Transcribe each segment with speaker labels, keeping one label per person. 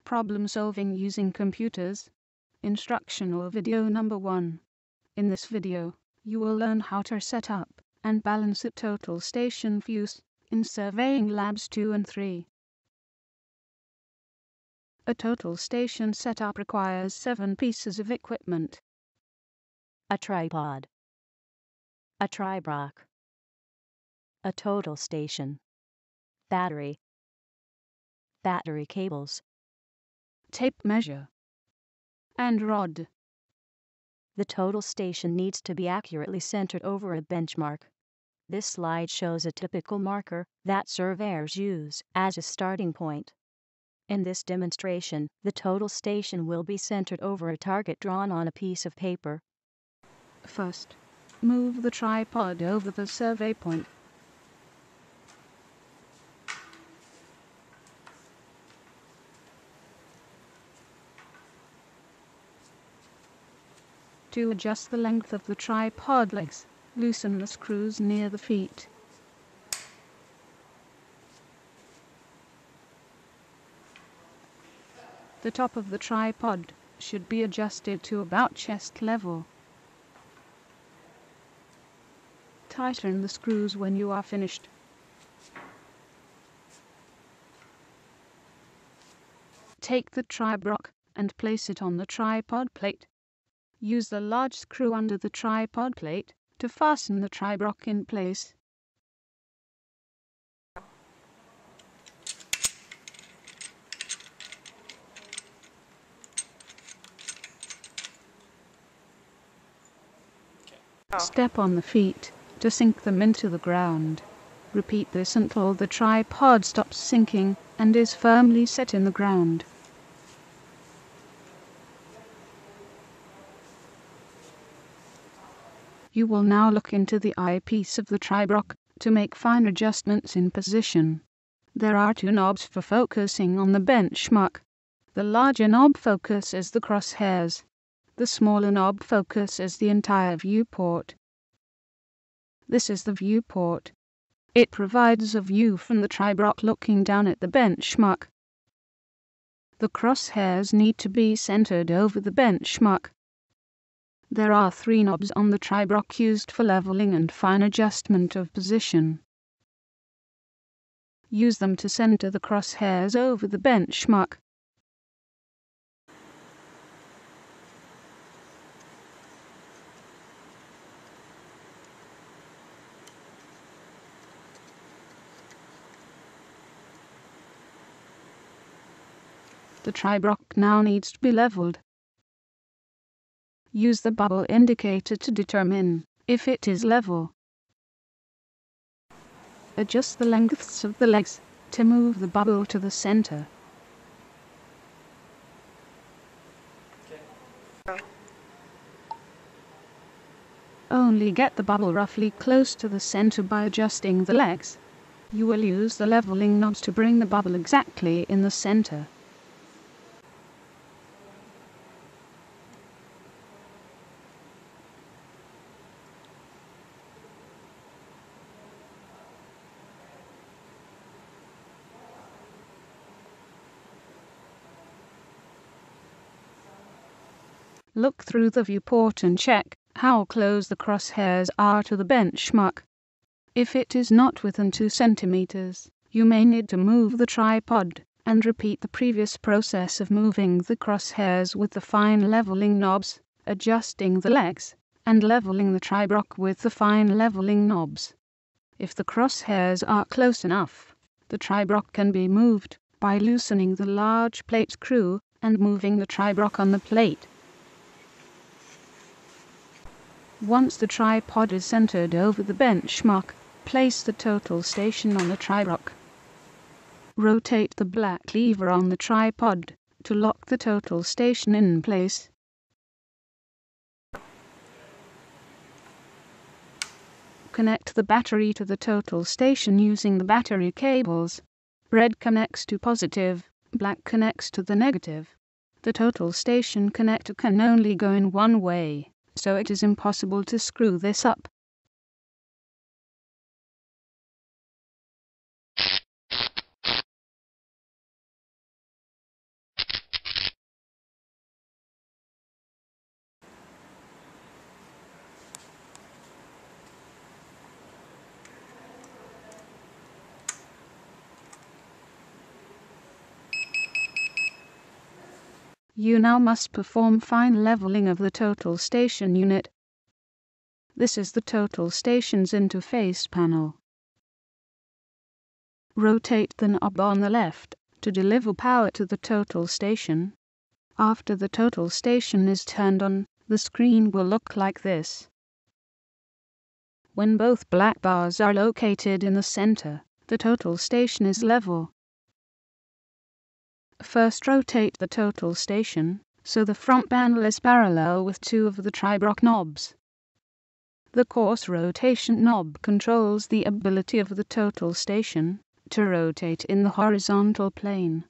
Speaker 1: Problem solving using computers. Instructional video number 1. In this video, you will learn how to set up and balance a total station fuse in surveying labs 2 and 3. A total station setup requires 7 pieces of equipment:
Speaker 2: a tripod, a tribrock, a total station, battery cables,
Speaker 1: tape measure, and rod.
Speaker 2: The total station needs to be accurately centered over a benchmark. This slide shows a typical marker that surveyors use as a starting point. In this demonstration, the total station will be centered over a target drawn on a piece of paper.
Speaker 1: First, move the tripod over the survey point. To adjust the length of the tripod legs, loosen the screws near the feet. The top of the tripod should be adjusted to about chest level. Tighten the screws when you are finished. Take the tribrock and place it on the tripod plate. Use the large screw under the tripod plate to fasten the tribrock in place. Step on the feet to sink them into the ground. Repeat this until the tripod stops sinking and is firmly set in the ground. You will now look into the eyepiece of the tribrock to make fine adjustments in position. There are 2 knobs for focusing on the benchmark. The larger knob focuses the crosshairs. The smaller knob focuses the entire viewport. This is the viewport. It provides a view from the tribrock looking down at the benchmark. The crosshairs need to be centered over the benchmark. There are 3 knobs on the tribrock used for leveling and fine adjustment of position. Use them to center the crosshairs over the benchmark. The tribrock now needs to be leveled. Use the bubble indicator to determine if it is level. Adjust the lengths of the legs to move the bubble to the center. Only get the bubble roughly close to the center by adjusting the legs. You will use the leveling knobs to bring the bubble exactly in the center. Look through the viewport and check how close the crosshairs are to the benchmark. If it is not within 2 centimeters, you may need to move the tripod and repeat the previous process of moving the crosshairs with the fine leveling knobs, adjusting the legs, and leveling the tribrock with the fine leveling knobs. If the crosshairs are close enough, the tribrock can be moved by loosening the large plate screw and moving the tribrock on the plate. Once the tripod is centered over the benchmark, place the total station on the tribrock. Rotate the black lever on the tripod to lock the total station in place. Connect the battery to the total station using the battery cables. Red connects to positive, black connects to the negative. The total station connector can only go in one way, so it is impossible to screw this up. You now must perform fine leveling of the total station unit. This is the total station's interface panel. Rotate the knob on the left to deliver power to the total station. After the total station is turned on, the screen will look like this. When both black bars are located in the center, the total station is level. First rotate the total station so the front panel is parallel with two of the tri-block knobs. The coarse rotation knob controls the ability of the total station to rotate in the horizontal plane.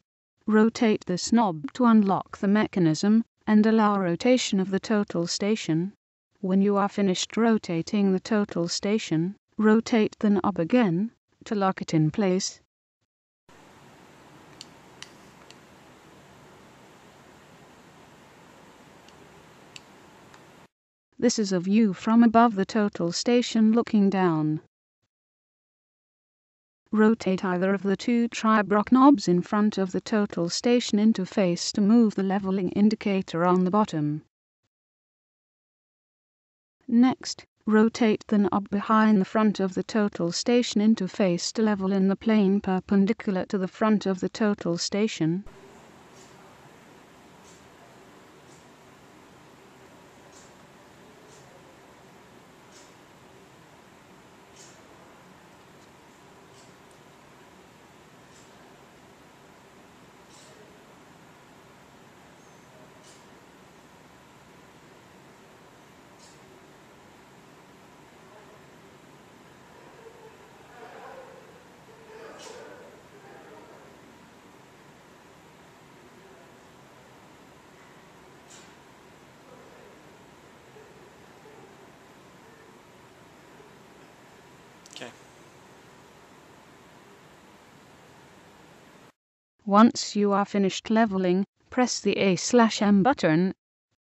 Speaker 1: Rotate this knob to unlock the mechanism and allow rotation of the total station. When you are finished rotating the total station, rotate the knob again to lock it in place. This is a view from above the total station looking down. Rotate either of the two tri-block knobs in front of the total station interface to move the leveling indicator on the bottom. Next, rotate the knob behind the front of the total station interface to level in the plane perpendicular to the front of the total station.
Speaker 3: Okay.
Speaker 1: Once you are finished leveling, press the A/M button.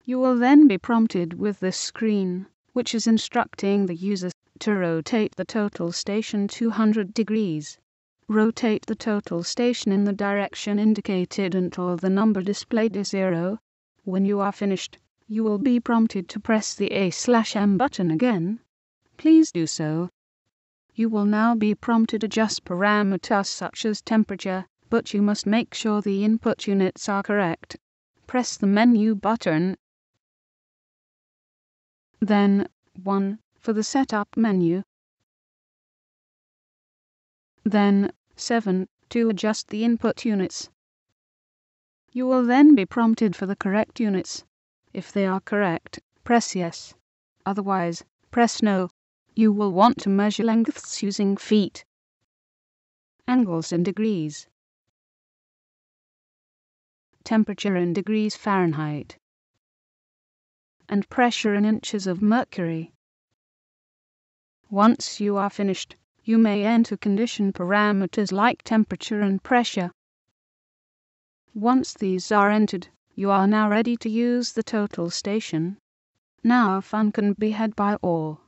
Speaker 1: You will then be prompted with this screen, which is instructing the user to rotate the total station 200 degrees. Rotate the total station in the direction indicated until the number displayed is 0. When you are finished, you will be prompted to press the A/M button again. Please do so. You will now be prompted to adjust parameters such as temperature, but you must make sure the input units are correct. Press the menu button. Then 1 for the setup menu. Then 7 to adjust the input units. You will then be prompted for the correct units. If they are correct, press yes. Otherwise, press no. You will want to measure lengths using feet, angles in degrees, temperature in degrees Fahrenheit, and pressure in inches of mercury. Once you are finished, you may enter condition parameters like temperature and pressure. Once these are entered, you are now ready to use the total station. Now fun can be had by all.